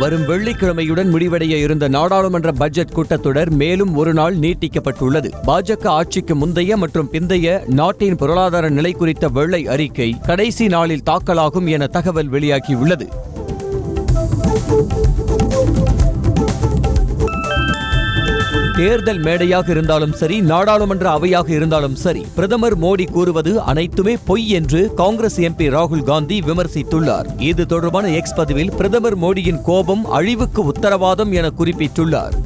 வரும் வெள்ளிக்கிழமையுடன் முடிவடைய இருந்த நாடாளுமன்ற பட்ஜெட் கூட்டத்தொடர் மேலும் ஒரு நாள் நீட்டிக்கப்பட்டுள்ளது. பாஜக ஆட்சிக்கு முந்தைய மற்றும் பிந்தைய நாட்டின் பொருளாதார நிலை குறித்த வெள்ளை அறிக்கை கடைசி நாளில் தாக்கலாகும் என தகவல் வெளியாகியுள்ளது. தேர்தல் மேடையாக இருந்தாலும் சரி, நாடாளுமன்ற அவையாக இருந்தாலும் சரி, பிரதமர் மோடி கூறுவது அனைத்துமே பொய் என்று காங்கிரஸ் எம்பி ராகுல் காந்தி விமர்சித்துள்ளார். இது தொடர்பான எக்ஸ் பதிவில் பிரதமர் மோடியின் கோபம் அழிவுக்கு உத்தரவாதம் என குறிப்பிட்டுள்ளார்.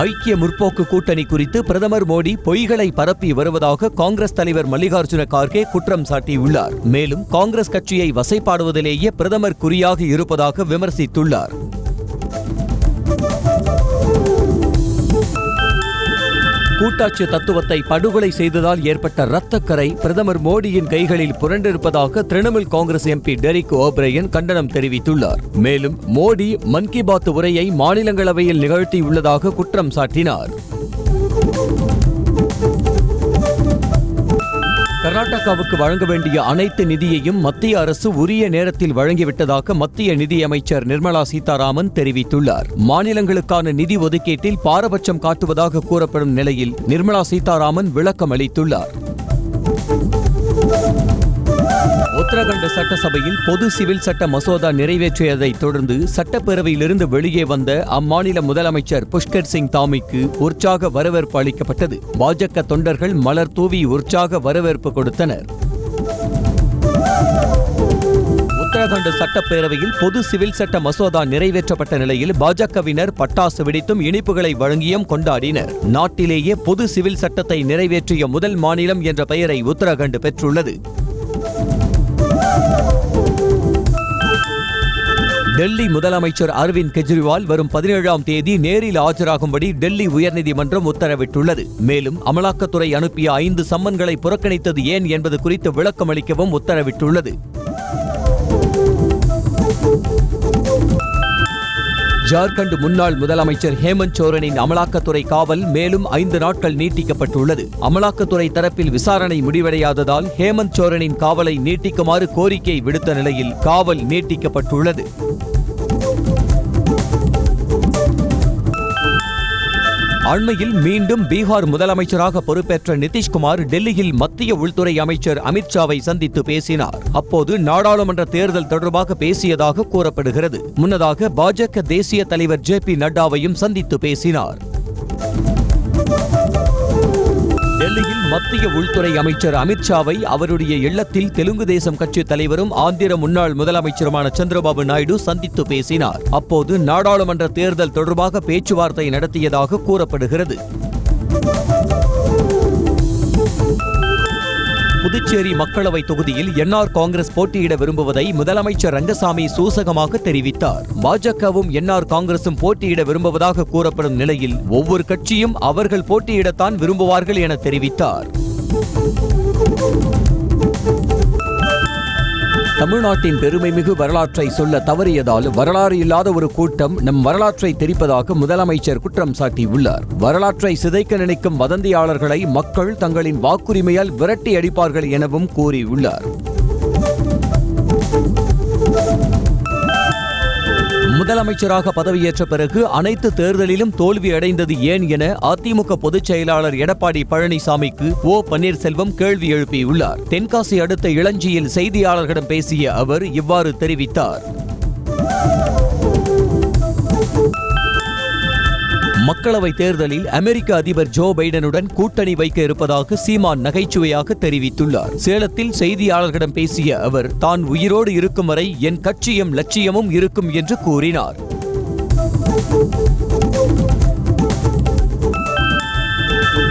ஐக்கிய முற்போக்கு கூட்டணி குறித்து பிரதமர் மோடி பொய்களை பரப்பி வருவதாக காங்கிரஸ் தலைவர் மல்லிகார்ஜுன கார்கே குற்றம் சாட்டியுள்ளார். மேலும் காங்கிரஸ் கட்சியை வசைபாடுவதிலேயே பிரதமர் குறியாக இருப்பதாக விமர்சித்துள்ளார். கூட்டாட்சி தத்துவத்தை படுகொலை செய்ததால் ஏற்பட்ட இரத்தக்கரை பிரதமர் மோடியின் கைகளில் புரண்டிருப்பதாக Trinamool Congress MP Derek O'Brien கண்டனம் தெரிவித்துள்ளார். மேலும் மோடி மன் கி பாத் உரையை மாநிலங்களவையில் நிகழ்த்தியுள்ளதாக குற்றம் சாட்டினார். கர்நாடகாவுக்கு வழங்க வேண்டிய அனைத்து நிதியையும் மத்திய அரசு உரிய நேரத்தில் வழங்கிவிட்டதாக மத்திய நிதியமைச்சர் நிர்மலா சீதாராமன் தெரிவித்துள்ளார். மாநிலங்களுக்கான நிதி ஒதுக்கீட்டில் பாரபட்சம் காட்டுவதாக கூறப்படும் நிலையில் நிர்மலா சீதாராமன் விளக்கம் அளித்துள்ளார். உத்தரகண்ட் சட்டசபையில் பொது சிவில் சட்ட மசோதா நிறைவேற்றியதைத் தொடர்ந்து சட்டப்பேரவையிலிருந்து வெளியே வந்த அம்மாநில முதலமைச்சர் புஷ்கர் சிங் தாமிக்கு உற்சாக வரவேற்பு அளிக்கப்பட்டது. பாஜக தொண்டர்கள் மலர் தூவி உற்சாக வரவேற்பு கொடுத்தனர். உத்தரகண்ட் சட்டப்பேரவையில் பொது சிவில் சட்ட மசோதா நிறைவேற்றப்பட்ட நிலையில் பாஜகவினர் பட்டாசு வெடித்தும் இனிப்புகளை வழங்கியும் கொண்டாடினர். நாட்டிலேயே பொது சிவில் சட்டத்தை நிறைவேற்றிய முதல் மாநிலம் என்ற பெயரை உத்தரகண்ட் பெற்றுள்ளது. டெல்லி முதலமைச்சர் அரவிந்த் கெஜ்ரிவால் வரும் 17ஆம் தேதி நேரில் ஆஜராகும்படி டெல்லி உயர்நீதிமன்றம் உத்தரவிட்டுள்ளது. மேலும் அமலாக்கத்துறை அனுப்பிய 5 சம்மன்களை புறக்கணித்தது ஏன் என்பது குறித்து விளக்கம் அளிக்கவும் உத்தரவிட்டுள்ளது. ஜார்க்கண்ட் முன்னாள் முதலமைச்சர் ஹேமந்த் சோரனின் அமலாக்கத்துறை காவல் மேலும் 5 நாட்கள் நீட்டிக்கப்பட்டுள்ளது. அமலாக்கத்துறை தரப்பில் விசாரணை முடிவடையாததால் ஹேமந்த் சோரனின் காவலை நீட்டிக்குமாறு கோரிக்கை விடுத்த நிலையில் காவல் நீட்டிக்கப்பட்டுள்ளது. அண்மையில் மீண்டும் பீகார் முதலமைச்சராக பொறுப்பேற்ற நிதிஷ்குமார் டெல்லியில் மத்திய உள்துறை அமைச்சர் அமித்ஷாவை சந்தித்து பேசினார். அப்போது நாடாளுமன்ற தேர்தல் தொடர்பாக பேசியதாக கூறப்படுகிறது. முன்னதாக பாஜக தேசிய தலைவர் JP நட்டாவையும் சந்தித்து பேசினார். டெல்லியில் மத்திய உள்துறை அமைச்சர் அமித்ஷாவை அவருடைய இல்லத்தில் தெலுங்கு தேசம் கட்சி தலைவரும் ஆந்திர முன்னாள் முதலமைச்சருமான சந்திரபாபு நாயுடு சந்தித்து பேசினார். அப்போது நாடாளுமன்ற தேர்தல் தொடர்பாக பேச்சுவார்த்தை நடத்தியதாக கூறப்படுகிறது. புதுச்சேரி மக்களவை தொகுதியில் என்ஆர் காங்கிரஸ் போட்டியிட விரும்புவதை முதலமைச்சர் ரங்கசாமி சூசகமாக தெரிவித்தார். பாஜகவும் என்ஆர் காங்கிரசும் போட்டியிட விரும்புவதாக கூறப்படும் நிலையில் ஒவ்வொரு கட்சியும் அவர்கள் போட்டியிடத்தான் விரும்புவார்கள் என தெரிவித்தார். தமிழ்நாட்டின் பெருமைமிகு வரலாற்றை சொல்ல தவறியதால் வரலாறு இல்லாத ஒரு கூட்டம் நம் வரலாற்றை திரிப்பதாக முதலமைச்சர் குற்றம் சாட்டியுள்ளார். வரலாற்றை சிதைக்க நினைக்கும் வதந்தியாளர்களை மக்கள் தங்களின் வாக்குரிமையால் விரட்டி அடிப்பார்கள் எனவும் கூறியுள்ளார். முதலமைச்சராக பதவியேற்ற பிறகு அனைத்து தேர்தலிலும் தோல்வியடைந்தது ஏன் என அதிமுக பொதுச் செயலாளர் எடப்பாடி பழனிசாமிக்கு பன்னீர்செல்வம் கேள்வி எழுப்பியுள்ளார். தென்காசி அடுத்த இளஞ்சியில் செய்தியாளர்களிடம் பேசிய அவர் இவ்வாறு தெரிவித்தார். மக்களவைத் தேர்தலில் அமெரிக்க அதிபர் ஜோ பைடனுடன் கூட்டணி வைக்க இருப்பதாக சீமான் நகைச்சுவையாக தெரிவித்துள்ளார். சேலத்தில் செய்தியாளர்களிடம் பேசிய அவர் தான் உயிரோடு இருக்கும் வரை என் கட்சியும் லட்சியமும் இருக்கும் என்று கூறினார்.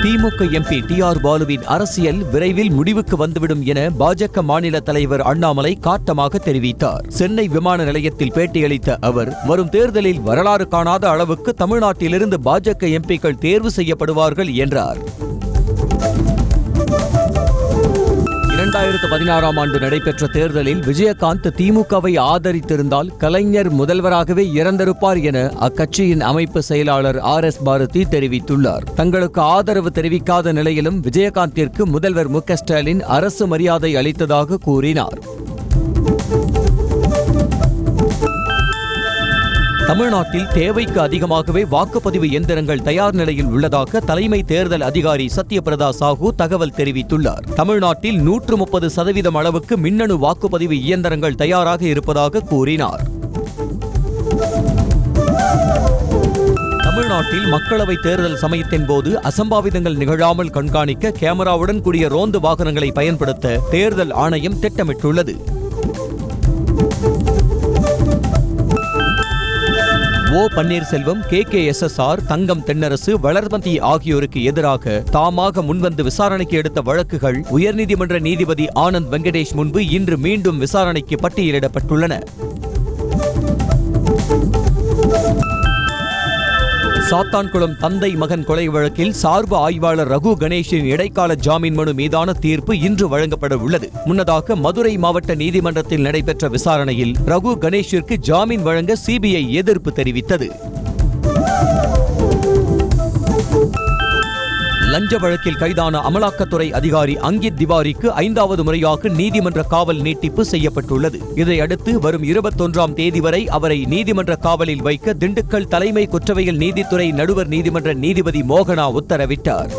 திமுக எம்பி TR பாலுவின் அரசியல் விரைவில் முடிவுக்கு வந்துவிடும் என பாஜக மாநில தலைவர் அண்ணாமலை காட்டமாக தெரிவித்தார். சென்னை விமான நிலையத்தில் பேட்டியளித்த அவர் வரும் தேர்தலில் வரலாறு காணாத அளவுக்கு தமிழ்நாட்டிலிருந்து பாஜக எம்பிக்கள் தேர்வு செய்யப்படுவார்கள் என்றார். 2016ஆம் ஆண்டு நடைபெற்ற தேர்தலில் விஜயகாந்த் திமுகவை ஆதரித்திருந்தால் கலைஞர் முதல்வராகவே இறந்திருப்பார் என அக்கட்சியின் அமைப்பு செயலாளர் RS பாரதி தெரிவித்துள்ளார். தங்களுக்கு ஆதரவு தெரிவிக்காத நிலையிலும் விஜயகாந்திற்கு முதல்வர் மு க ஸ்டாலின் அரசு மரியாதை அளித்ததாக கூறினார். தமிழ்நாட்டில் தேவைக்கு அதிகமாகவே வாக்குப்பதிவு இயந்திரங்கள் தயார் நிலையில் உள்ளதாக தலைமை தேர்தல் அதிகாரி சத்யபிரதா சாஹூ தகவல் தெரிவித்துள்ளார். தமிழ்நாட்டில் 130% அளவுக்கு மின்னணு வாக்குப்பதிவு இயந்திரங்கள் தயாராக இருப்பதாக கூறினார். தமிழ்நாட்டில் மக்களவை தேர்தல் சமயத்தின் போது அசம்பாவிதங்கள் நிகழாமல் கண்காணிக்க கேமராவுடன் கூடிய ரோந்து வாகனங்களை பயன்படுத்த தேர்தல் ஆணையம் திட்டமிட்டுள்ளது. ஓ பன்னீர்செல்வம், KKSSR, தங்கம் தென்னரசு, வளர்மதி ஆகியோருக்கு எதிராக தாமாக முன்வந்து விசாரணைக்கு எடுத்த வழக்குகள் உயர்நீதிமன்ற நீதிபதி ஆனந்த் வெங்கடேஷ் முன்பு இன்று மீண்டும் விசாரணைக்கு பட்டியலிடப்பட்டுள்ளன. சாத்தான்குளம் தந்தை மகன் கொலை வழக்கில் சார்பு ஆய்வாளர் ரகு கணேஷின் இடைக்கால ஜாமீன் மனு மீதான தீர்ப்பு இன்று வழங்கப்பட உள்ளது. முன்னதாக மதுரை மாவட்ட நீதிமன்றத்தில் நடைபெற்ற விசாரணையில் ரகு கணேஷிற்கு ஜாமீன் வழங்க CBI எதிர்ப்பு தெரிவித்தது. லஞ்ச வழக்கில் கைதான அமலாக்கத்துறை அதிகாரி அங்கித் திவாரிக்கு 5வது முறையாக நீதிமன்ற காவல் நீட்டிப்பு செய்யப்பட்டுள்ளது. இதையடுத்து வரும் 21ஆம் தேதி வரை அவரை நீதிமன்ற காவலில் வைக்க திண்டுக்கல் தலைமை குற்றவியல் நீதித்துறை நடுவர் நீதிமன்ற நீதிபதி மோகனா உத்தரவிட்டார்.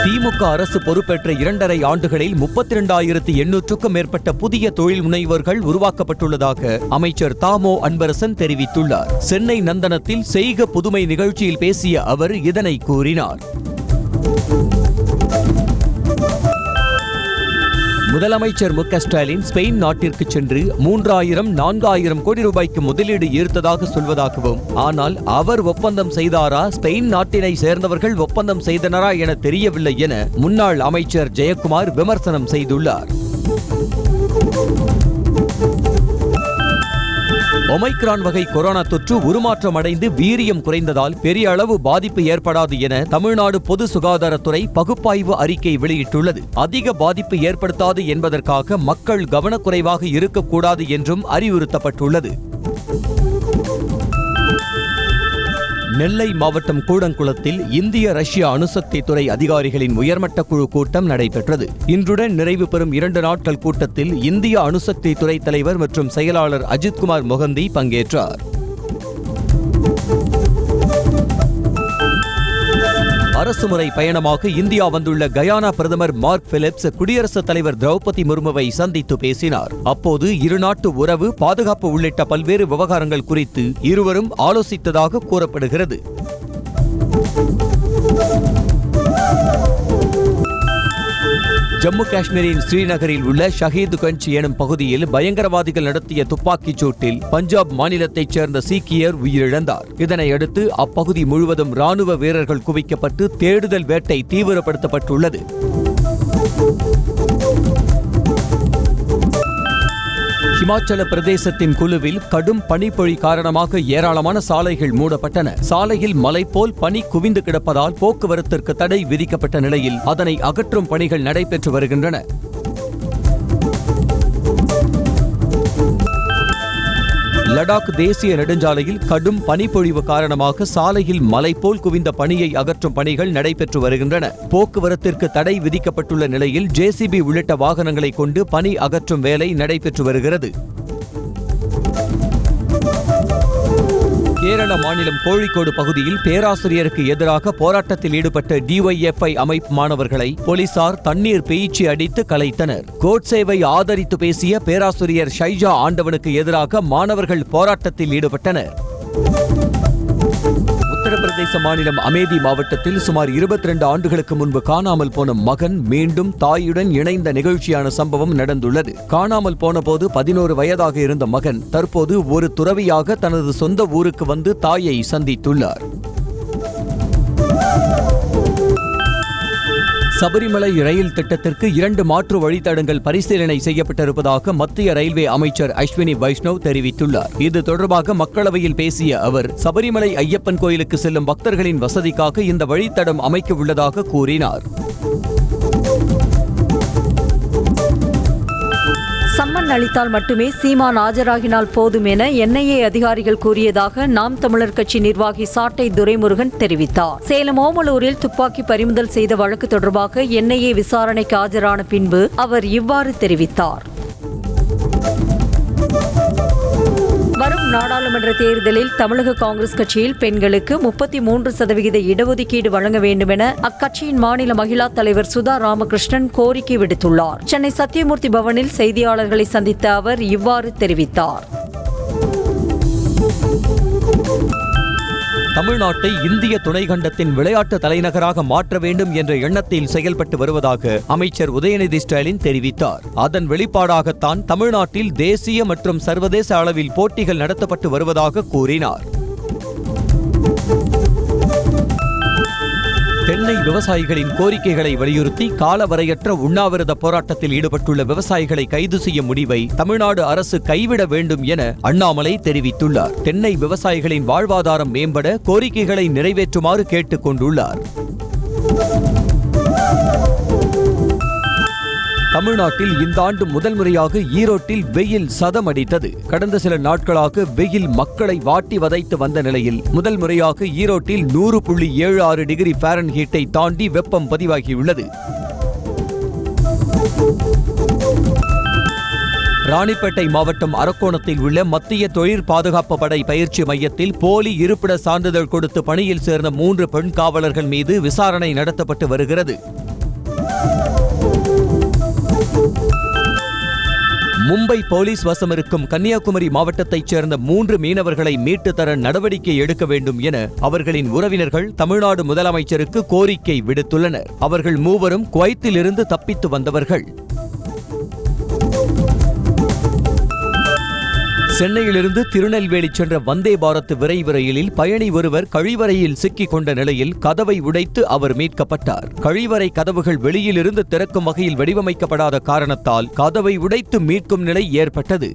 திமுக அரசு பொறுப்பேற்ற 2.5 ஆண்டுகளில் 32,800க்கும் மேற்பட்ட புதிய தொழில் முனைவோர்கள் உருவாக்கப்பட்டுள்ளதாக அமைச்சர் தாமோ அன்பரசன் தெரிவித்துள்ளார். சென்னை நந்தனத்தில் செய்க புதுமை நிகழ்ச்சியில் பேசிய அவர் இதனை கூறினார். முதலமைச்சர் மு க ஸ்டாலின் ஸ்பெயின் நாட்டிற்கு சென்று 3,000-4,000 கோடி ரூபாய்க்கு முதலீடு ஈர்த்ததாக சொல்வதாகவும், ஆனால் அவர் ஒப்பந்தம் செய்தாரா, ஸ்பெயின் நாட்டினை சேர்ந்தவர்கள் ஒப்பந்தம் செய்தனரா என தெரியவில்லை என முன்னாள் அமைச்சர் ஜெயக்குமார் விமர்சனம் செய்துள்ளார். ஒமைக்ரான் வகை கொரோனா தொற்று உருமாற்றம் அடைந்து வீரியம் குறைந்ததால் பெரிய அளவு பாதிப்பு ஏற்படாது என தமிழ்நாடு பொது சுகாதாரத்துறை பகுப்பாய்வு அறிக்கை வெளியிட்டுள்ளது. அதிக பாதிப்பு ஏற்படுத்தாது என்பதற்காக மக்கள் கவனக்குறைவாக இருக்கக்கூடாது என்றும் அறிவுறுத்தப்பட்டுள்ளது. நெல்லை மாவட்டம் கூடங்குளத்தில் இந்திய ரஷ்ய அணுசக்தி துறை அதிகாரிகளின் உயர்மட்ட குழு கூட்டம் நடைபெற்றது. இன்றுடன் நிறைவு பெறும் 2 நாட்கள் கூட்டத்தில் இந்திய அணுசக்தி துறை தலைவர் மற்றும் செயலாளர் அஜித்குமார் மொகந்தி பங்கேற்றார். அரசுமுறை பயணமாக இந்தியா வந்துள்ள கயானா பிரதமர் மார்க் பிலிப்ஸ் குடியரசுத் தலைவர் திரௌபதி முர்முவை சந்தித்து பேசினார். அப்போது இருநாட்டு உறவு, பாதுகாப்பு உள்ளிட்ட பல்வேறு விவகாரங்கள் குறித்து இருவரும் ஆலோசித்ததாக கூறப்படுகிறது. ஜம்மு காஷ்மீரின் ஸ்ரீநகரில் உள்ள ஷஹீத்கஞ்ச் எனும் பகுதியில் பயங்கரவாதிகள் நடத்திய துப்பாக்கிச் சூட்டில் பஞ்சாப் மாநிலத்தைச் சேர்ந்த சீக்கியர் உயிரிழந்தார். இதனையடுத்து அப்பகுதி முழுவதும் ராணுவ வீரர்கள் குவிக்கப்பட்டு தேடுதல் வேட்டை தீவிரப்படுத்தப்பட்டுள்ளது. ஹிமாச்சல பிரதேசத்தின் குழுவில் கடும் பனிப்பொழி காரணமாக ஏராளமான சாலைகள் மூடப்பட்டன. சாலையில் மலை போல் பனி குவிந்து கிடப்பதால் போக்குவரத்திற்கு தடை விதிக்கப்பட்ட நிலையில் அதனை அகற்றும் பணிகள் நடைபெற்று வருகின்றன. லடாக் தேசிய நெடுஞ்சாலையில் கடும் பனிப்பொழிவு காரணமாக சாலையில் மலை போல் குவிந்த பனியை அகற்றும் பணிகள் நடைபெற்று வருகின்றன. போக்குவரத்திற்கு தடை விதிக்கப்பட்டுள்ள நிலையில் JCB உள்ளிட்ட வாகனங்களை கொண்டு பனி அகற்றும் வேலை நடைபெற்று வருகிறது. கேரள மாநிலம் கோழிக்கோடு பகுதியில் பேராசிரியருக்கு எதிராக போராட்டத்தில் ஈடுபட்ட DYFI அமைப்பு மாணவர்களை போலீசார் தண்ணீர் பீய்ச்சி அடித்து கலைத்தனர். கோட்சேவை ஆதரித்து பேசிய பேராசிரியர் ஷைஜா ஆண்டவனுக்கு எதிராக மாணவர்கள் போராட்டத்தில் ஈடுபட்டனர். உத்தரப்பிரதேச மாநிலம் அமேதி மாவட்டத்தில் சுமார் 22 ஆண்டுகளுக்கு முன்பு காணாமல் போன மகன் மீண்டும் தாயுடன் இணைந்த நிகழ்ச்சியான சம்பவம் நடந்துள்ளது. காணாமல் போன போது 11 வயதாக இருந்த மகன் தற்போது ஒரு துறவியாக தனது சொந்த ஊருக்கு வந்து தாயை சந்தித்துள்ளார். சபரிமலை ரயில் திட்டத்திற்கு 2 மாற்று வழித்தடங்கள் பரிசீலனை செய்யப்பட்டிருப்பதாக மத்திய ரயில்வே அமைச்சர் அஸ்வினி வைஷ்ணவ் தெரிவித்துள்ளார். இது தொடர்பாக மக்களவையில் பேசிய அவர், சபரிமலை ஐயப்பன் கோயிலுக்கு செல்லும் பக்தர்களின் வசதிக்காக இந்த வழித்தடம் அமைக்க உள்ளதாக கூறினார். சம்மன் அளித்தால் மட்டுமே சீமான் ஆஜராகினால் போதும் என NIA அதிகாரிகள் கூறியதாக நாம் தமிழர் கட்சி நிர்வாகி சாட்டை துரைமுருகன் தெரிவித்தார். சேலம் ஓமலூரில் துப்பாக்கி பறிமுதல் செய்த வழக்கு தொடர்பாக NIA விசாரணைக்கு ஆஜரான பின்பு அவர் இவ்வாறு தெரிவித்தார். வரும் நாடாளுமன்ற தேர்தலில் தமிழக காங்கிரஸ் கட்சியில் பெண்களுக்கு 33% இடஒதுக்கீடு வழங்க வேண்டும் என அக்கட்சியின் மாநில மகிழா தலைவர் சுதா ராமகிருஷ்ணன் கோரிக்கை விடுத்துள்ளார். சென்னை சத்தியமூர்த்தி பவனில் செய்தியாளர்களை சந்தித்த அவர் இவ்வாறு தெரிவித்தார். தமிழ்நாட்டை இந்திய துணைக்கண்டத்தின் விளையாட்டு தலைநகராக மாற்ற வேண்டும் என்ற எண்ணத்தில் செயல்பட்டு வருவதாக அமைச்சர் உதயநிதி ஸ்டாலின் தெரிவித்தார். அதன் வெளிப்பாடாகத்தான் தமிழ்நாட்டில் தேசிய மற்றும் சர்வதேச அளவில் போட்டிகள் நடத்தப்பட்டு வருவதாக கூறினார். தென்னை விவசாயிகளின் கோரிக்கைகளை வலியுறுத்தி காலவரையற்ற உண்ணாவிரத போராட்டத்தில் ஈடுபட்டுள்ள விவசாயிகளை கைது செய்யும் முடிவை தமிழ்நாடு அரசு கைவிட வேண்டும் என அண்ணாமலை தெரிவித்துள்ளார். தென்னை விவசாயிகளின் வாழ்வாதாரம் மேம்பட கோரிக்கைகளை நிறைவேற்றுமாறு கேட்டுக் கொண்டுள்ளார். தமிழ்நாட்டில் இந்த ஆண்டு முதல் முறையாக ஈரோட்டில் வெயில் சதமடித்தது. கடந்த சில நாட்களாக வெயில் மக்களை வாட்டி வதைத்து வந்த நிலையில் முதல் முறையாக ஈரோட்டில் 100.76 டிகிரி ஃபாரன்ஹீட்டை தாண்டி வெப்பம் பதிவாகியுள்ளது. ராணிப்பேட்டை மாவட்டம் அரக்கோணத்தில் உள்ள மத்திய தொழிற் பாதுகாப்பு படை பயிற்சி மையத்தில் போலி இருப்பிட சான்றிதழ் கொடுத்து பணியில் சேர்ந்த 3 பெண் காவலர்கள் மீது விசாரணை நடத்தப்பட்டு வருகிறது. மும்பை போலீஸ் வசமிருக்கும் கன்னியாகுமரி மாவட்டத்தைச் சேர்ந்த 3 மீனவர்களை மீட்டு தர நடவடிக்கை எடுக்க வேண்டும் என அவர்களின் உறவினர்கள் தமிழ்நாடு முதலமைச்சருக்கு கோரிக்கை விடுத்துள்ளனர். அவர்கள் மூவரும் குவைத்திலிருந்து தப்பித்து வந்தவர்கள். சென்னையிலிருந்து திருநெல்வேலி சென்ற வந்தே பாரத் விரைவு ரயிலில் பயணி ஒருவர் கழிவறையில் சிக்கிக் கொண்ட நிலையில் கதவை உடைத்து அவர் மீட்கப்பட்டார். கழிவறை கதவுகள் வெளியிலிருந்து திறக்கும் வகையில் வடிவமைக்கப்படாத காரணத்தால் கதவை உடைத்து மீட்கும் நிலை ஏற்பட்டது.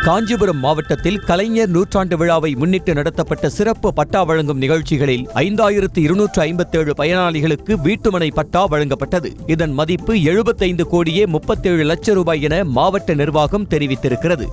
காஞ்சிபுரம் மாவட்டத்தில் கலைஞர் நூற்றாண்டு விழாவை முன்னிட்டு நடத்தப்பட்ட சிறப்பு பட்டா வழங்கும் நிகழ்ச்சிகளில் 5257 பயனாளிகளுக்கு வீட்டுமனை பட்டா வழங்கப்பட்டது. இதன் மதிப்பு 75,37 லட்சம் ரூபாய் என மாவட்ட நிர்வாகம் தெரிவித்திருக்கிறது.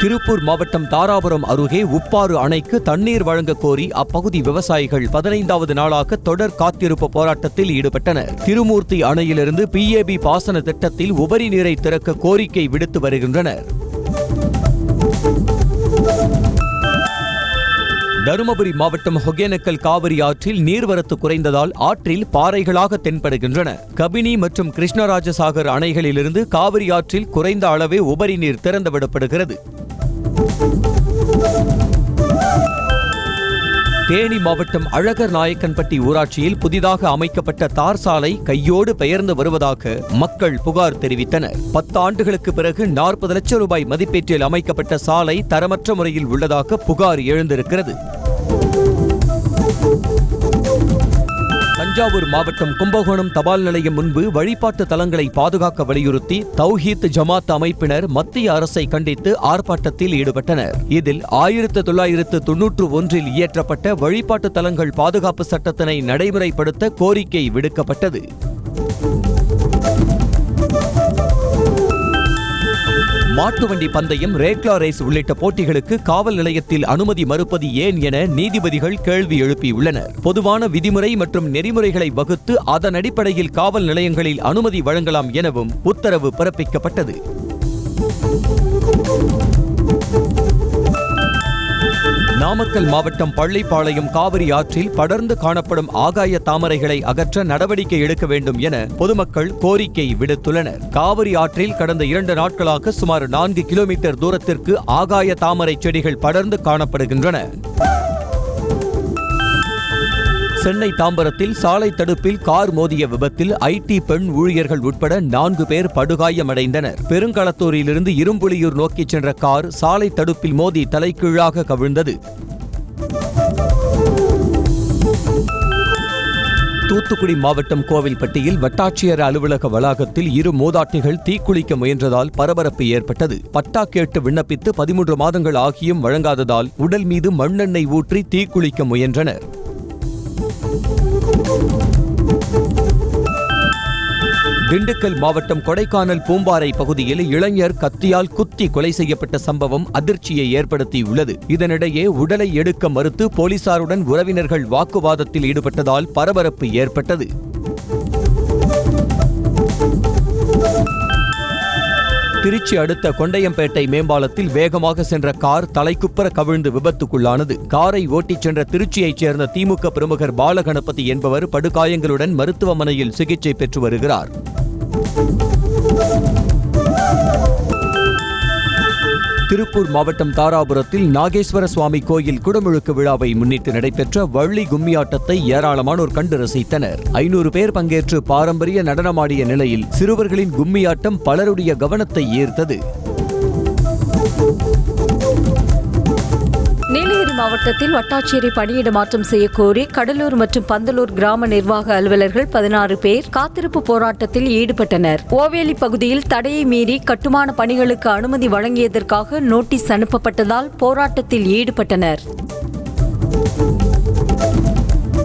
திருப்பூர் மாவட்டம் தாராபுரம் அருகே உப்பாறு அணைக்கு தண்ணீர் வழங்க கோரி அப்பகுதி விவசாயிகள் 15வது நாளாக தொடர் காத்திருப்பு போராட்டத்தில் ஈடுபட்டனர். திருமூர்த்தி அணையிலிருந்து PAB பாசன திட்டத்தில் உபரி நீரை திறக்க கோரிக்கை விடுத்து வருகின்றனர். தருமபுரி மாவட்டம் ஒகேனக்கல் காவிரி ஆற்றில் நீர்வரத்து குறைந்ததால் ஆற்றில் பாறைகளாக தென்படுகின்றன. கபினி மற்றும் கிருஷ்ணராஜசாகர் அணைகளிலிருந்து காவிரி ஆற்றில் குறைந்த அளவே உபரி நீர் திறந்துவிடப்படுகிறது. தேனி மாவட்டம் அழகர் நாயக்கன்பட்டி ஊராட்சியில் புதிதாக அமைக்கப்பட்ட தார் சாலை கையோடு பெயர்ந்து வருவதாக மக்கள் புகார் தெரிவித்தனர். 10 ஆண்டுகளுக்கு பிறகு 40 லட்சம் ரூபாய் மதிப்பீட்டில் அமைக்கப்பட்ட சாலை தரமற்ற முறையில் உள்ளதாக புகார் எழுந்திருக்கிறது. தஞ்சாவூர் மாவட்டம் கும்பகோணம் தபால் நிலையம் முன்பு வழிபாட்டு தலங்களை பாதுகாக்க வலியுறுத்தி தௌஹீத் ஜமாத் அமைப்பினர் மத்திய அரசை கண்டித்து ஆர்ப்பாட்டத்தில் ஈடுபட்டனர். இதில் 1991 இயற்றப்பட்ட வழிபாட்டு தலங்கள் பாதுகாப்பு சட்டத்தினை நடைமுறைப்படுத்த கோரிக்கை விடுக்கப்பட்டது. மாட்டுவண்டி பந்தயம், ரேக்லா ரேஸ் உள்ளிட்ட போட்டிகளுக்கு காவல் நிலையத்தில் அனுமதி மறுப்பது ஏன் என நீதிபதிகள் கேள்வி எழுப்பியுள்ளனர். பொதுவான விதிமுறை மற்றும் நெறிமுறைகளை வகுத்து அதன் அடிப்படையில் காவல் நிலையங்களில் அனுமதி வழங்கலாம் எனவும் உத்தரவு பிறப்பிக்கப்பட்டது. நாமக்கல் மாவட்டம் பள்ளிப்பாளையம் காவிரி ஆற்றில் படர்ந்து காணப்படும் ஆகாய தாமரைகளை அகற்ற நடவடிக்கை எடுக்க வேண்டும் என பொதுமக்கள் கோரிக்கை விடுத்துள்ளனர். காவிரி ஆற்றில் கடந்த 2 நாட்களாக சுமார் 4 கிலோமீட்டர் தூரத்திற்கு ஆகாய தாமரை செடிகள் படர்ந்து காணப்படுகின்றன. சென்னை தாம்பரத்தில் சாலை தடுப்பில் கார் மோதிய விபத்தில் IT பெண் ஊழியர்கள் உட்பட 4 பேர் படுகாயமடைந்தனர். பெருங்களத்தூரிலிருந்து இரும்புலியூர் நோக்கி சென்ற கார் சாலை தடுப்பில் மோதி தலைகீழாக கவிழ்ந்தது. தூத்துக்குடி மாவட்டம் கோவில்பட்டியில் வட்டாட்சியர் அலுவலக வளாகத்தில் 2 மூதாட்டிகள் தீக்குளிக்க முயன்றதால் பரபரப்பு ஏற்பட்டது. பட்டா கேட்டு விண்ணப்பித்து 13 மாதங்கள் ஆகியும் வழங்காததால் உடல் மீது மண்ணெண்ணெய் ஊற்றி தீக்குளிக்க முயன்றனர். திண்டுக்கல் மாவட்டம் கொடைக்கானல் பூம்பாறை பகுதியில் இளைஞர் கத்தியால் குத்தி கொலை செய்யப்பட்ட சம்பவம் அதிர்ச்சியை ஏற்படுத்தியுள்ளது. இதனிடையே உடலை எடுக்க மறுத்து போலீசாருடன் உறவினர்கள் வாக்குவாதத்தில் ஈடுபட்டதால் பரபரப்பு ஏற்பட்டது. திருச்சி அடுத்த கொண்டையம்பேட்டை மேம்பாலத்தில் வேகமாக சென்ற கார் தலைக்குப்புற கவிழ்ந்து விபத்துக்குள்ளானது. காரை ஓட்டிச் சென்ற திருச்சியைச் சேர்ந்த திமுக பிரமுகர் பாலகணபதி என்பவர் படுகாயங்களுடன் மருத்துவமனையில் சிகிச்சை பெற்று வருகிறார். திருப்பூர் மாவட்டம் தாராபுரத்தில் நாகேஸ்வர சுவாமி கோயில் குடமுழுக்கு விழாவை முன்னிட்டு நடைபெற்ற வள்ளி கும்மியாட்டத்தை ஏராளமானோர் கண்டு ரசித்தனர். 500 பேர் பங்கேற்று பாரம்பரிய நடனமாடிய நிலையில் சிறுவர்களின் கும்மியாட்டம் பலருடைய கவனத்தை ஈர்த்தது. நீலகிரி மாவட்டத்தில் வட்டாட்சியரை பணியிட மாற்றம் செய்யக்கோரி கடலூர் மற்றும் பந்தலூர் கிராம நிர்வாக அலுவலர்கள் 16 பேர் காத்திருப்பு போராட்டத்தில் ஈடுபட்டனர். ஓவேலி பகுதியில் தடையை மீறி கட்டுமான பணிகளுக்கு அனுமதி வழங்கியதற்காக நோட்டீஸ் அனுப்பப்பட்டதால் போராட்டத்தில் ஈடுபட்டனர்.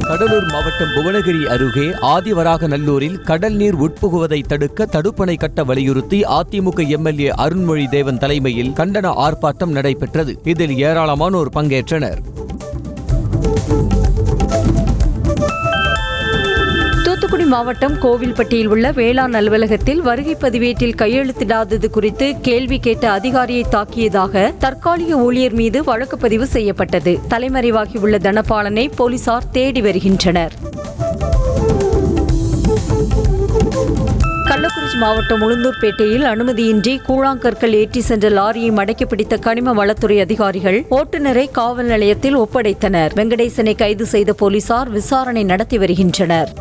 கடலூர் மாவட்டம் புவனகிரி அருகே ஆதிவராகநல்லூரில் கடல் நீர் உட்புகுவதை தடுக்க தடுப்பணை கட்ட வலியுறுத்தி அதிமுக எம்எல்ஏ அருண்மொழி தேவன் தலைமையில் கண்டன ஆர்ப்பாட்டம் நடைபெற்றது. இதில் ஏராளமானோர் பங்கேற்றனர். தூத்துக்குடி மாவட்டம் கோவில்பட்டியில் உள்ள வேளாண் அலுவலகத்தில் வருகை பதிவேட்டில் கையெழுத்திடாதது குறித்து கேள்வி கேட்ட அதிகாரியை தாக்கியதாக தற்காலிக ஊழியர் மீது வழக்கு பதிவு செய்யப்பட்டது. தலைமறைவாகியுள்ள தனபாலனை போலீசார் தேடி வருகின்றனர். கள்ளக்குறிச்சி மாவட்டம் உளுந்தூர்பேட்டையில் அனுமதியின்றி கூழாங்கற்கள் ஏற்றி சென்ற லாரியை மடக்கி பிடித்த கனிம வளத்துறை அதிகாரிகள் ஓட்டுநரை காவல் நிலையத்தில் ஒப்படைத்தனர். வெங்கடேசனை கைது செய்த போலீசார் விசாரணை நடத்தி வருகின்றனர்.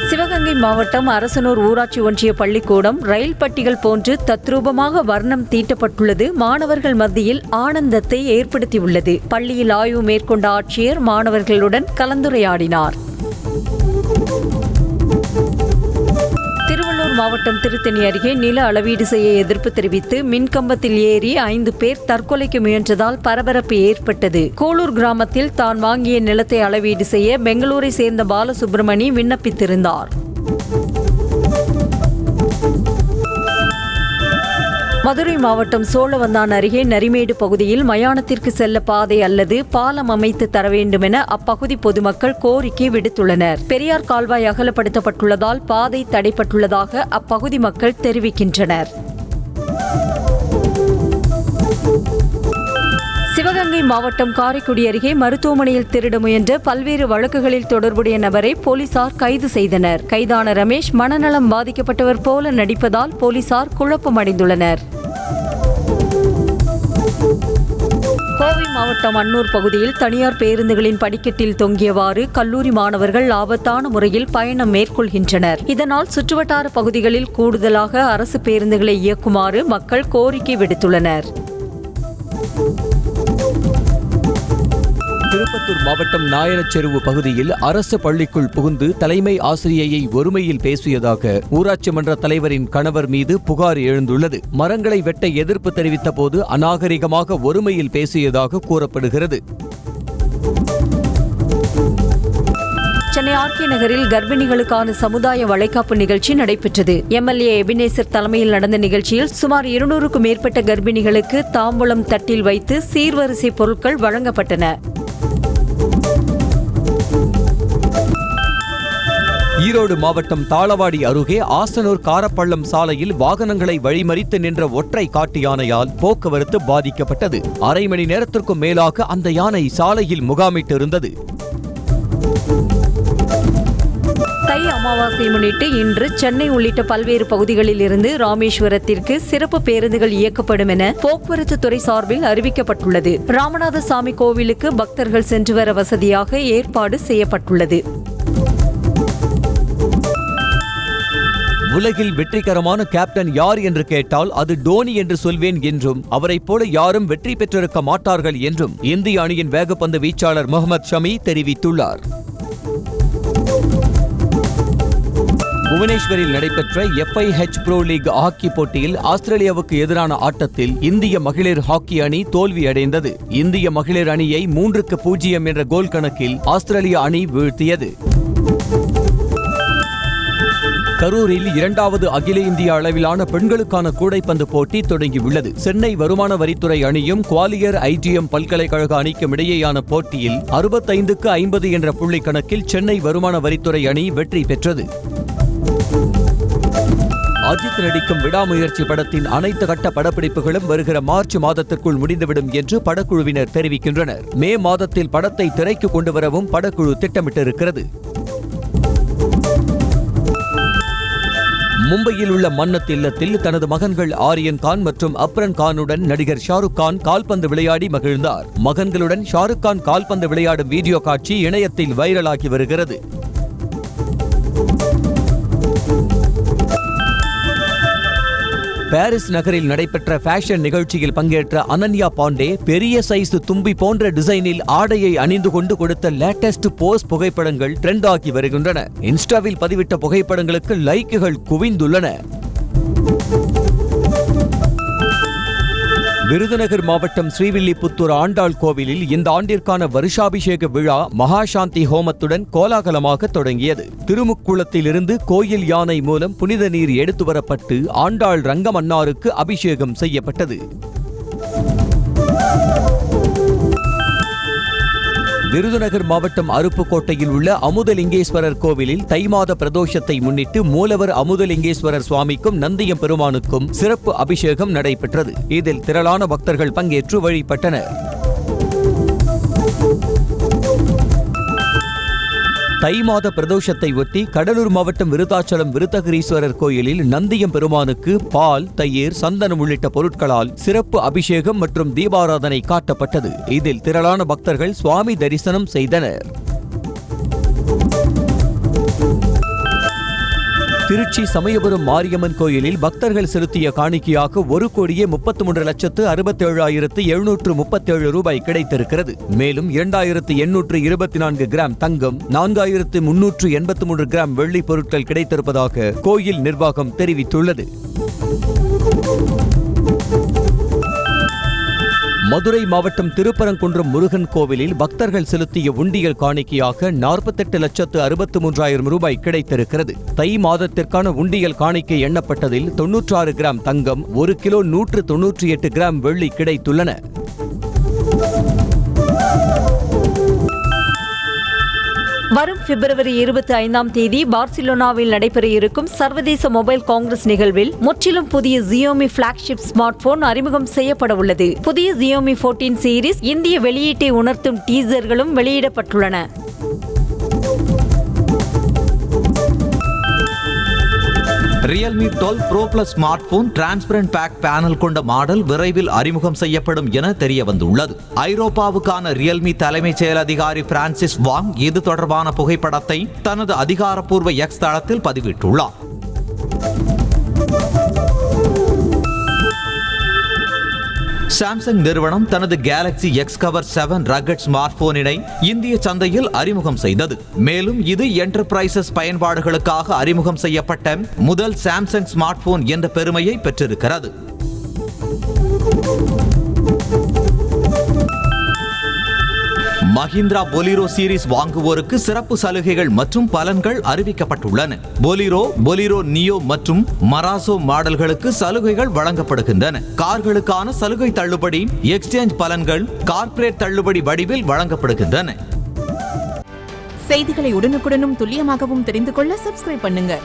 சிவகங்கை மாவட்டம் அரசனூர் ஊராட்சி ஒன்றிய பள்ளிக்கூடம் ரயில் பட்டிகள் போன்று தத்ரூபமாக வர்ணம் தீட்டப்பட்டுள்ளது மாணவர்கள் மத்தியில் ஆனந்தத்தை ஏற்படுத்தியுள்ளது. பள்ளியில் ஆய்வு மேற்கொண்ட ஆட்சியர் மாணவர்களுடன் கலந்துரையாடினார். திருவள்ளூர் மாவட்டம் திருத்தணி அருகே நில அளவீடு செய்ய எதிர்ப்பு தெரிவித்து மின்கம்பத்தில் ஏறி 5 பேர் தற்கொலைக்கு முயன்றதால் பரபரப்பு ஏற்பட்டது. கோளூர் கிராமத்தில் தான் வாங்கிய நிலத்தை அளவீடு செய்ய பெங்களூரை சேர்ந்த பாலசுப்ரமணி விண்ணப்பித்திருந்தார். மதுரை மாவட்டம் சோழவந்தான் அருகே நரிமேடு பகுதியில் மயானத்திற்கு செல்ல பாதை அல்லது பாலம் அமைத்து தர வேண்டும் என அப்பகுதி பொதுமக்கள் கோரிக்கை விடுத்துள்ளனர். பெரியார் கால்வாய் அகலப்படுத்தப்பட்டுள்ளதால் பாதை தடைப்பட்டுள்ளதாக அப்பகுதி மக்கள் தெரிவிக்கின்றனர். சிவகங்கை மாவட்டம் காரைக்குடி அருகே மருத்துவமனையில் திருட முயன்ற பல்வேறு வழக்குகளில் தொடர்புடைய நபரை போலீசார் கைது செய்தனர். கைதான ரமேஷ் மனநலம் பாதிக்கப்பட்டவர் போல நடிப்பதால் போலீசார் குழப்பமடைந்துள்ளனர். கோவை மாவட்டம் அன்னூர் பகுதியில் தனியார் பேருந்துகளின் படிக்கட்டில் தொங்கியவாறு கல்லூரி மாணவர்கள் ஆபத்தான முறையில் பயணம் மேற்கொள்கின்றனர். இதனால் சுற்றுவட்டார பகுதிகளில் கூடுதலாக அரசு பேருந்துகளை இயக்குமாறு மக்கள் கோரிக்கை விடுத்துள்ளனர். திருப்பத்தூர் மாவட்டம் நாயனச்செருவு பகுதியில் அரசு பள்ளிக்குள் புகுந்து தலைமை ஆசிரியையை ஒருமையில் பேசியதாக ஊராட்சி மன்ற தலைவரின் கணவர் மீது புகார் எழுந்துள்ளது. மரங்களை வெட்ட எதிர்ப்பு தெரிவித்த போது அநாகரிகமாக ஒருமையில் பேசியதாக கூறப்படுகிறது. சென்னை ஆர்கே நகரில் கர்ப்பிணிகளுக்கான சமுதாய வளைகாப்பு நிகழ்ச்சி நடைபெற்றது. எம்எல்ஏ எபினேசர் தலைமையில் நடந்த நிகழ்ச்சியில் சுமார் 200க்கும் மேற்பட்ட கர்ப்பிணிகளுக்கு தாம்பூலம் தட்டில் வைத்து சீர்வரிசை பொருட்கள் வழங்கப்பட்டன. ஈரோடு மாவட்டம் தாளவாடி அருகே ஆசனூர் காரப்பள்ளம் சாலையில் வாகனங்களை வழிமறித்து நின்ற ஒற்றை காட்டு யானையால் போக்குவரத்து பாதிக்கப்பட்டது. அரை மணி நேரத்திற்கும் மேலாக அந்த யானை சாலையில் முகாமிட்டிருந்தது. தை அமாவாசை முன்னிட்டு இன்று சென்னை உள்ளிட்ட பல்வேறு பகுதிகளில் இருந்து ராமேஸ்வரத்திற்கு சிறப்பு பேருந்துகள் இயக்கப்படும் என போக்குவரத்து துறை சார்பில் அறிவிக்கப்பட்டுள்ளது. ராமநாதசாமி கோவிலுக்கு பக்தர்கள் சென்று வர வசதியாக ஏற்பாடு செய்யப்பட்டுள்ளது. உலகில் வெற்றிகரமான கேப்டன் யார் என்று கேட்டால் அது டோனி என்று சொல்வேன் என்றும் அவரைப் போல யாரும் வெற்றி பெற்றிருக்க மாட்டார்கள் என்றும் இந்திய அணியின் வேகப்பந்து வீச்சாளர் முகமது ஷமி தெரிவித்துள்ளார். புவனேஸ்வரில் நடைபெற்ற FIH ப்ரோ லீக் ஹாக்கி போட்டியில் ஆஸ்திரேலியாவுக்கு எதிரான ஆட்டத்தில் இந்திய மகளிர் ஹாக்கி அணி தோல்வியடைந்தது. இந்திய மகளிர் அணியை 3-0 என்ற கோல் கணக்கில் ஆஸ்திரேலிய அணி வீழ்த்தியது. கரூரில் 2வது அகில இந்திய அளவிலான பெண்களுக்கான கூடைப்பந்து போட்டி தொடங்கியுள்ளது. சென்னை வருமான வரித்துறை அணியும் குவாலியர் ITM பல்கலைக்கழக அணிக்கும் இடையேயான போட்டியில் 65க்கு 50 என்ற புள்ளி கணக்கில் சென்னை வருமான வரித்துறை அணி வெற்றி பெற்றது. அஜித் நடிக்கும் விடாமுயற்சி படத்தின் அனைத்து கட்ட படப்பிடிப்புகளும் வருகிற மார்ச் மாதத்திற்குள் முடிந்துவிடும் என்று படக்குழுவினர் தெரிவிக்கின்றனர். மே மாதத்தில் படத்தை திரைக்கு கொண்டு வரவும் படக்குழு திட்டமிட்டிருக்கிறது. மும்பையில் உள்ள மன்னத் இல்லத்தில் தனது மகன்கள் ஆரியன் கான் மற்றும் அப்ரன் கானுடன் நடிகர் ஷாருக் கான் கால்பந்து விளையாடி மகிழ்ந்தார். மகன்களுடன் ஷாருக் கான் கால்பந்து விளையாடும் வீடியோ காட்சி இணையத்தில் வைரலாகி வருகிறது. பாரிஸ் நகரில் நடைபெற்ற ஃபேஷன் நிகழ்ச்சியில் பங்கேற்ற அனன்யா பாண்டே பெரிய சைஸ் தும்பி போன்ற டிசைனில் ஆடையை அணிந்து கொண்டு கொடுத்த லேட்டஸ்ட் போஸ் புகைப்படங்கள் ட்ரெண்ட் ஆகி வருகின்றன. இன்ஸ்டாவில் பதிவிட்ட புகைப்படங்களுக்கு லைக்குகள் குவிந்துள்ளன. விருதுநகர் மாவட்டம் ஸ்ரீவில்லிபுத்தூர் ஆண்டாள் கோவிலில் இந்த ஆண்டிற்கான வருஷாபிஷேக விழா மகாசாந்தி ஹோமத்துடன் கோலாகலமாக தொடங்கியது. திருமுக்குளத்திலிருந்து கோயில் யானை மூலம் புனித நீர் எடுத்து வரப்பட்டு ஆண்டாள் ரங்கமன்னாருக்கு அபிஷேகம் செய்யப்பட்டது. விருதுநகர் மாவட்டம் அருப்புக்கோட்டையில் உள்ள அமுதலிங்கேஸ்வரர் கோவிலில் தை மாத பிரதோஷத்தை முன்னிட்டு மூலவர் அமுதலிங்கேஸ்வரர் சுவாமிக்கும் நந்தியம் பெருமானுக்கும் சிறப்பு அபிஷேகம் நடைபெற்றது. இதில் திரளான பக்தர்கள் பங்கேற்று வழிபட்டனர். தை மாத பிரதோஷத்தை ஒட்டி கடலூர் மாவட்டம் விருத்தாச்சலம் விருத்தகிரீஸ்வரர் கோயிலில் நந்தியம் பெருமானுக்கு பால், தயிர், சந்தனம் உள்ளிட்ட பொருட்களால் சிறப்பு அபிஷேகம் மற்றும் தீபாராதனை காட்டப்பட்டது. இதில் திரளான பக்தர்கள் சுவாமி தரிசனம் செய்தனர். திருச்சி சமயபுரம் மாரியம்மன் கோயிலில் பக்தர்கள் செலுத்திய காணிக்கையாக 1,33,67,737 ரூபாய் கிடைத்திருக்கிறது. மேலும் 2,824 கிராம் தங்கம், 4,383 கிராம் வெள்ளி பொருட்கள் கிடைத்திருப்பதாக கோயில் நிர்வாகம் தெரிவித்துள்ளது. மதுரை மாவட்டம் திருப்பரங்குன்றம் முருகன் கோவிலில் பக்தர்கள் செலுத்திய உண்டியல் காணிக்கையாக 48,63,000 ரூபாய் கிடைத்திருக்கிறது. தை மாதத்திற்கான உண்டியல் காணிக்கை எண்ணப்பட்டதில் 96 கிராம் தங்கம், 1 கிலோ 198 கிராம் வெள்ளி கிடைத்துள்ளன. வரும் பிப்ரவரி 25ஆம் தேதி பார்சிலோனாவில் நடைபெற இருக்கும் சர்வதேச மொபைல் காங்கிரஸ் நிகழ்வில் முற்றிலும் புதிய Xiaomi பிளாக்ஷிப் ஸ்மார்ட் போன் அறிமுகம் செய்யப்பட உள்ளது. புதிய Xiaomi 14 சீரிஸ் இந்திய வெளியீட்டை உணர்த்தும் டீசர்களும் வெளியிடப்பட்டுள்ளன. Realme 12 Pro Plus smart phone transparent back panel கொண்ட மாடல் விரைவில் அறிமுகம் செய்யப்படும் என தெரிய வந்துள்ளது. ஐரோப்பாவுக்கான Realme தலைமைச் செயல் அதிகாரி பிரான்சிஸ் வாங் இது தொடர்பான புகைப்படத்தை தனது அதிகாரப்பூர்வ X தளத்தில் பதிவிட்டுள்ளார். சாம்சங் நிறுவனம் தனது Galaxy X Cover 7 rugged smart போனினை இந்திய சந்தையில் அறிமுகம் செய்தது. மேலும் இது என்டர்பிரைசஸ் பயன்பாடுகளுக்காக அறிமுகம் செய்யப்பட்ட முதல் சாம்சங் ஸ்மார்ட் போன் என்ற பெருமையை பெற்றிருக்கிறது. மஹிந்திரா பொலிரோ சீரிஸ் வாங்குவோருக்கு சிறப்பு சலுகைகள் மற்றும் பலன்கள் அறிவிக்கப்பட்டுள்ளன. பொலிரோ நியோ மற்றும் மராசோ மாடல்களுக்கு சலுகைகள் வழங்கப்படுகின்றன. கார்களுக்கான சலுகை தள்ளுபடி, எக்ஸ்சேஞ்ச் பலன்கள் கார்ப்பரேட் தள்ளுபடி வடிவில் வழங்கப்படுகின்றன. செய்திகளை உடனுக்குடனும் துல்லியமாகவும் தெரிந்து கொள்ள சப்ஸ்கிரைப் பண்ணுங்க.